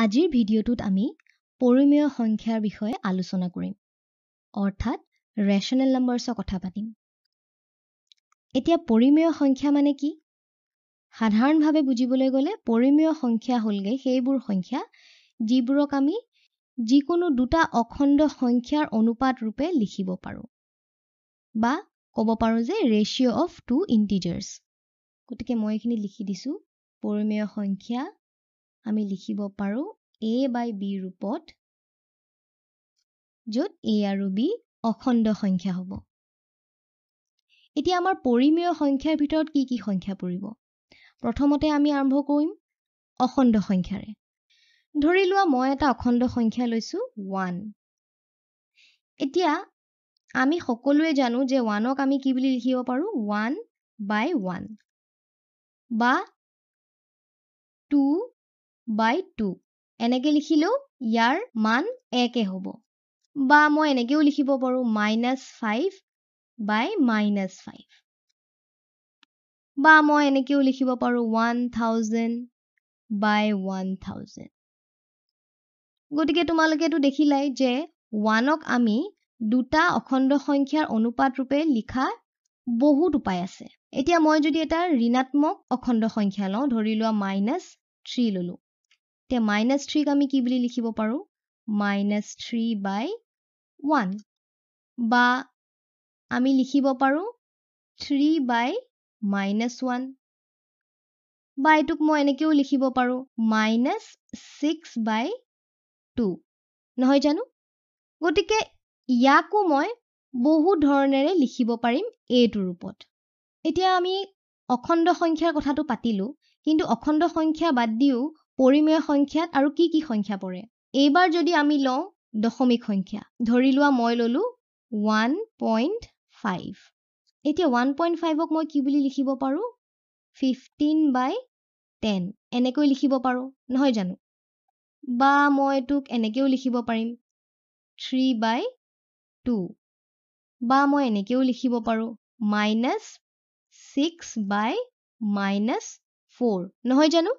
আজিৰ ভিডিঅ'টোত আমি পৰিমেয় সংখ্যাৰ বিষয়ে আলোচনা কৰিম অৰ্থাৎ ৰেচনেল নাম্বাৰছৰ কথা পাতিম এতিয়া পৰিমেয় সংখ্যা মানে কি সাধাৰণভাৱে বুজিবলৈ গ'লে পৰিমেয় সংখ্যা হ'লগে সেইবোৰ সংখ্যা যিবোৰক আমি যিকোনো দুটা অখণ্ড সংখ্যাৰ অনুপাত ৰূপে লিখিব পাৰো বা ক'ব পাৰো যে ৰেশিও অফ টু ইন্টিজাৰ্স গতিকে মই এখিনি লিখি দিছো পৰিমেয় সংখ্যা আমি লিখিব পাৰো a by b ৰূপত য'ত a আৰু b অখণ্ড সংখ্যা হ'ব এতিয়া আমাৰ পৰিমেয় সংখ্যাৰ ভিতৰত কি কি সংখ্যা পৰিব প্ৰথমতে আমি আৰম্ভ কৰিম অখণ্ড সংখ্যাৰে ধৰি লোৱা মই এটা অখণ্ড সংখ্যা লৈছো 1 এতিয়া আমি সকলোৱে জানো যে 1ক আমি কি বুলি লিখিব পাৰো 1 by 1 বা 2 by 2 এনেকে লিখিলেও ইয়াৰ মান একে হ'ব বা মই এনেকেও লিখিব পাৰো -5 by -5 বা মই এনেকেও লিখিব পাৰো 1000 by 1000 গতিকে তোমালোকেতো দেখিলাই যে 1ক আমি দুটা অখণ্ড সংখ্যাৰ অনুপাত ৰূপে লিখা বহুত উপায় আছে এতিয়া মই যদি এটা ঋণাত্মক অখণ্ড সংখ্যা লওঁ ধৰি লোৱা -3 ললো তে -3 ক আমি কি বুলি লিখিব পাৰো -3 by 1 বা আমি লিখিব পাৰো 3 by -1 বা এটুক মই এনেকেও লিখিব পাৰো -6 by 2 নহয় জানো গতিকে ইয়াকো মই বহু ধৰণেৰে লিখিব পাৰিম এইটো ৰূপত এতিয়া আমি অখণ্ড সংখ্যাৰ কথাটো পাতিলো কিন্তু অখণ্ড সংখ্যা বাদ দিও পৰিমেয় সংখ্যাত আৰু কি কি সংখ্যা পৰে এইবাৰ যদি আমি লওঁ দশমিক সংখ্যা ধৰি লোৱা মই ললো 1.5 এতিয়া 1.5ক মই কি বুলি লিখিব পাৰো 15 by 10 এনেকৈ লিখিব পাৰো নহয় জানো বা মই এটুক এনেকেও লিখিব পাৰিম 3 by 2 বা মই এনেকেও লিখিব পাৰো -6 by -4 নহয় জানো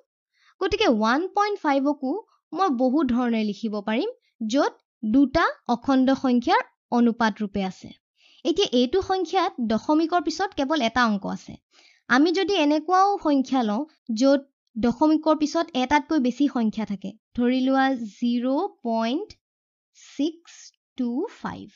গতিকে 1.5কো মই বহু ধৰণে লিখিব পাৰিম য'ত দুটা অখণ্ড সংখ্যাৰ অনুপাত ৰূপে আছে এতিয়া এইটো সংখ্যাত দশমিকৰ পিছত কেৱল এটা অংক আছে আমি যদি এনেকুৱাও সংখ্যা লওঁ য'ত দশমিকৰ পিছত এটাতকৈ বেছি সংখ্যা থাকে ধৰি লোৱা 0.625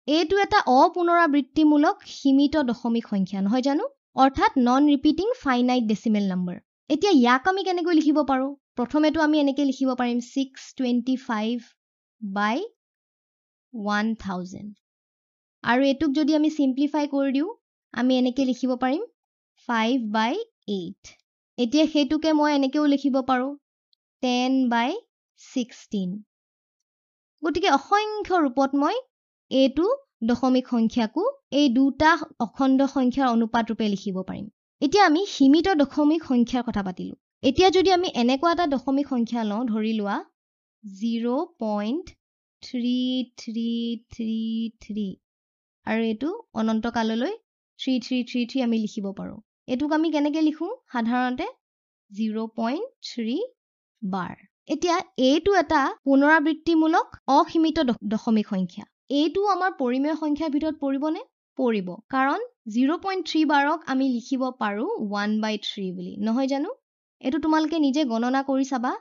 এইটো এটা অপুনৰাবৃত্তিমূলক সীমিত দশমিক সংখ্যা নহয় জানো অৰ্থাৎ non repeating finite decimal number এতিয়া ইয়াক আমি কেনেকৈ লিখিব পাৰো প্ৰথমেতো আমি এনেকৈ লিখিব পাৰিম 625 by 1000 আৰু এটুক যদি আমি সিম্পলিফাই কৰি দিও আমি এনেকৈ লিখিব পাৰিম 5 by 8 এতিয়া হেতুকে মই এনেকেও লিখিব পাৰো 10 by 16 গতিকে অসংখ্য ৰূপত মই এইটো দশমিক সংখ্যাকো এই দুটা অখণ্ড সংখ্যাৰ অনুপাত ৰূপে লিখিব পাৰিম এতিয়া আমি সীমিত দশমিক সংখ্যাৰ কথা পাতিলো এতিয়া যদি আমি এনেকুৱা এটা দশমিক সংখ্যা লওঁ ধৰি লোৱা 0.3333 আৰু এইটো অনন্ত কাললৈ 3333 আমি লিখিব পাৰো এটুক আমি কেনেকৈ লিখো সাধাৰণতে 0.3 বাৰ এতিয়া এইটো এটা পুনৰাবৃত্তিমূলক অসীমিত দশমিক সংখ্যা এইটো আমাৰ পৰিমেয় সংখ্যাৰ ভিতৰত পৰিবনে পৰিব কাৰণ 0.3 বাৰক আমি লিখিব পাৰো 1/3 বুলি নহয় জানো এটো তোমালকে নিজে গণনা কৰি চাবা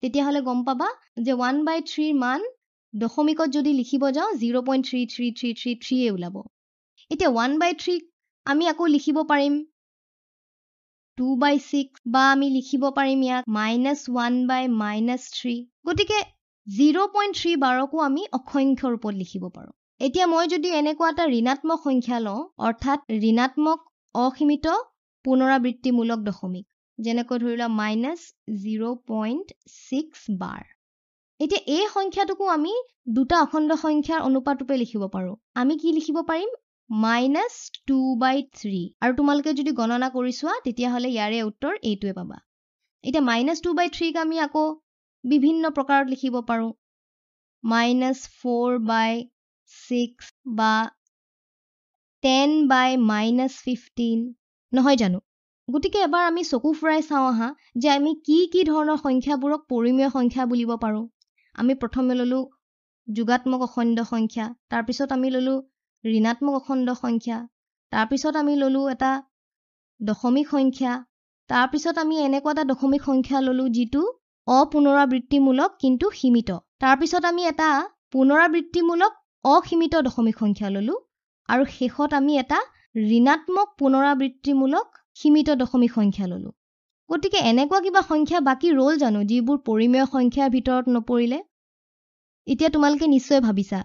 তেতিয়াহলে গম পাবা যে 1/3 মান দশমিকত যদি লিখিব যাও 0.33333 এ ওলাব এতিয়া 1/3 আমি আকৌ লিখিব পাৰিম 2/6 বা আমি লিখিব পাৰিম ইয়াক -1 by -3 গতিকে 0.3 বাৰকো আমি অসংখ্য ৰূপত লিখিব পাৰো এতিয়া মই যদি এনেকুৱা এটা ঋণাত্মক সংখ্যা লওঁ অৰ্থাৎ ঋণাত্মক অসীমিত পুনৰাবৃত্তিমূলক দশমিক যেনেকৈ ধৰিলা -0.6 বাৰ এতিয়া এই সংখ্যাটোকো আমি দুটা অখণ্ড সংখ্যাৰ অনুপাত ৰূপে লিখিব পাৰো আমি কি লিখিব পাৰিম -2/3 আৰু তোমালোকে যদি গণনা কৰি চোৱা তেতিয়াহলে ইয়াৰে উত্তৰ এইটোৱে পাবা এতিয়া -2/3 ক আমি আকৌ বিভিন্ন প্ৰকাৰত লিখিব পাৰো -4/6 বা 10 by -15 নহয় জানো গতিকে এবাৰ আমি চকু ফুৰাই চাওঁ আহা যে আমি কি ধৰণৰ সংখ্যাবোৰক পৰিমেয় সংখ্যা বুলিব পাৰোঁ। আমি প্ৰথমে ল'লো যোগাত্মক অখণ্ড সংখ্যা, তাৰপিছত আমি ল'লো ঋণাত্মক অখণ্ড সংখ্যা, তাৰপিছত আমি ল'লো এটা দশমিক সংখ্যা, তাৰপিছত আমি এনেকুৱা এটা দশমিক সংখ্যা ল'লো যিটো অপুনৰাবৃত্তিমূলক কিন্তু সীমিত, তাৰপিছত আমি এটা পুনৰাবৃত্তিমূলক অসীমিত দশমিক সংখ্যা ল'লো, আৰু শেষত আমি এটা ঋণাত্মক পুনৰাবৃত্তিমূলক সীমিত দশমিক সংখ্যা ল'লো। গতিকে এনেকুৱা কিবা সংখ্যা বাকী ৰ'ল জানো যিবোৰ পৰিমেয় সংখ্যাৰ ভিতৰত নপৰিলে? এতিয়া তোমালোকে নিশ্চয় ভাবিছা,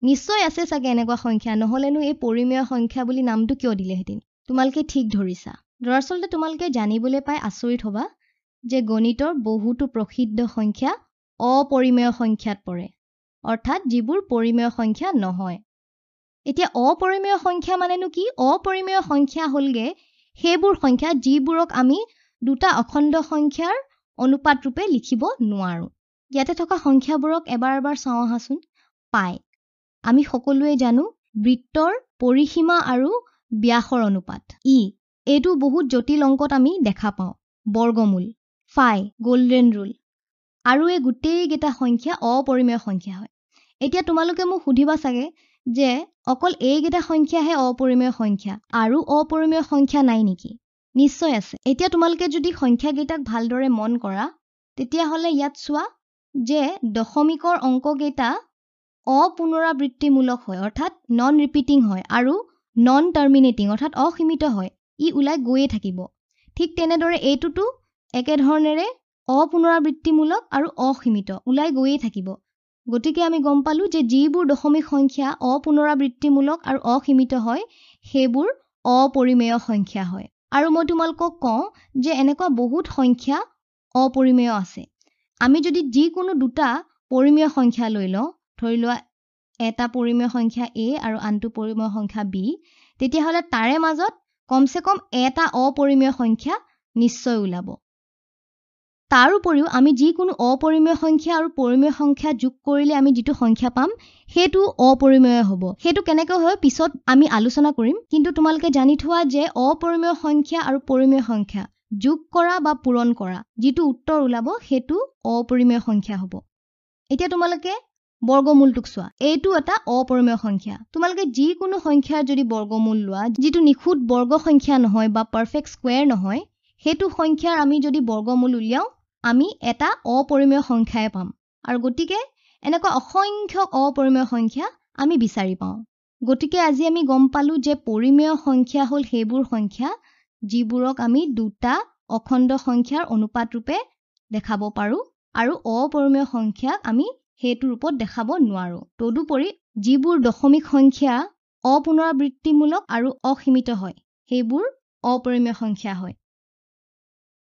নিশ্চয় আছে চাগে এনেকুৱা সংখ্যা, নহ'লেনো এই পৰিমেয় সংখ্যা বুলি নামটো কিয় দিলেহেঁতেন? তোমালোকে ঠিক ধৰিছা। দৰাচলতে তোমালোকে জানিবলৈ পাই আচৰিত হ'বা যে গণিতৰ বহুতো প্ৰসিদ্ধ সংখ্যা অপৰিমেয় সংখ্যাত পৰে, অৰ্থাৎ যিবোৰ পৰিমেয় সংখ্যা নহয়। এতিয়া অপৰিমেয় সংখ্যা মানেনো কি? অপৰিমেয় সংখ্যা হ'লগে সেইবোৰ সংখ্যা যিবোৰক আমি দুটা অখণ্ড সংখ্যাৰ অনুপাত ৰূপে লিখিব নোৱাৰোঁ। ইয়াতে থকা সংখ্যাবোৰক এবাৰ চাওঁ আহাচোন। পাই, আমি সকলোৱে জানো বৃত্তৰ পৰিসীমা আৰু ব্যাসৰ অনুপাত। এইটো বহুত জটিল অংকত আমি দেখা পাওঁ। বৰ্গমূল, ফাই, গোল্ডেন ৰুল, আৰু এই গোটেইকেইটা সংখ্যা অপৰিমেয় সংখ্যা হয়। এতিয়া তোমালোকে মোক সুধিবা চাগে যে অকল এইকেইটা সংখ্যাহে অপৰিমেয় সংখ্যা, আৰু অপৰিমেয় সংখ্যা নাই নেকি? নিশ্চয় আছে। এতিয়া তোমালোকে যদি সংখ্যাকেইটাক ভালদৰে মন কৰা তেতিয়াহ'লে ইয়াত চোৱা যে দশমিকৰ অংককেইটা অপুনৰাবৃত্তিমূলক হয়, অৰ্থাৎ নন ৰিপিটিং হয়, আৰু নন টাৰ্মিনেটিং অৰ্থাৎ অসীমিত হয়, ই ওলাই গৈয়ে থাকিব। ঠিক তেনেদৰে এইটোতো একেধৰণেৰে অপুনৰাবৃত্তিমূলক আৰু অসীমিত, ওলাই গৈয়ে থাকিব। গতিকে আমি গম পালোঁ যে যিবোৰ দশমিক সংখ্যা অপুনৰাবৃত্তিমূলক আৰু অসীমিত হয় সেইবোৰ অপৰিমেয় সংখ্যা হয়। আৰু মই তোমালোকক কওঁ যে এনেকুৱা বহুত সংখ্যা অপৰিমেয় আছে। আমি যদি যিকোনো দুটা পৰিমেয় সংখ্যা লৈ লওঁ, ধৰি লোৱা এটা পৰিমেয় সংখ্যা A আৰু আনটো পৰিমেয় সংখ্যা B, তেতিয়াহ'লে তাৰে মাজত কমচে কম এটা অপৰিমেয় সংখ্যা নিশ্চয় ওলাব। তাৰ উপৰিও আমি যিকোনো অপৰিমেয় সংখ্যা আৰু পৰিমেয় সংখ্যা যোগ কৰিলে আমি যিটো সংখ্যা পাম সেইটো অপৰিমেয় হ'ব। সেইটো কেনেকৈ হয় পিছত আমি আলোচনা কৰিম, কিন্তু তোমালোকে জানি থোৱা যে অপৰিমেয় সংখ্যা আৰু পৰিমেয় সংখ্যা যোগ কৰা বা পূৰণ কৰা যিটো উত্তৰ ওলাব সেইটো অপৰিমেয় সংখ্যা হ'ব। এতিয়া তোমালোকে বৰ্গমূলটোক চোৱা, এইটো এটা অপৰিমেয় সংখ্যা। তোমালোকে যিকোনো সংখ্যাৰ যদি বৰ্গমূল লোৱা যিটো নিখুঁত বৰ্গ সংখ্যা নহয় বা পাৰফেক্ট স্কুৱেৰ নহয়, সেইটো সংখ্যাৰ আমি যদি বৰ্গমূল উলিয়াওঁ আমি এটা অপৰিমেয় সংখ্যাই পাম। আৰু গতিকে এনেকুৱা অসংখ্য অপৰিমেয় সংখ্যা আমি বিচাৰি পাওঁ। গতিকে আজি আমি গম পালোঁ যে পৰিমেয় সংখ্যা হ'ল সেইবোৰ সংখ্যা যিবোৰক আমি দুটা অখণ্ড সংখ্যাৰ অনুপাত ৰূপে দেখাব পাৰোঁ, আৰু অপৰিমেয় সংখ্যাক আমি সেইটো ৰূপত দেখাব নোৱাৰোঁ। তদুপৰি যিবোৰ দশমিক সংখ্যা অপুনৰাবৃত্তিমূলক আৰু অসীমিত হয় সেইবোৰ অপৰিমেয় সংখ্যা হয়।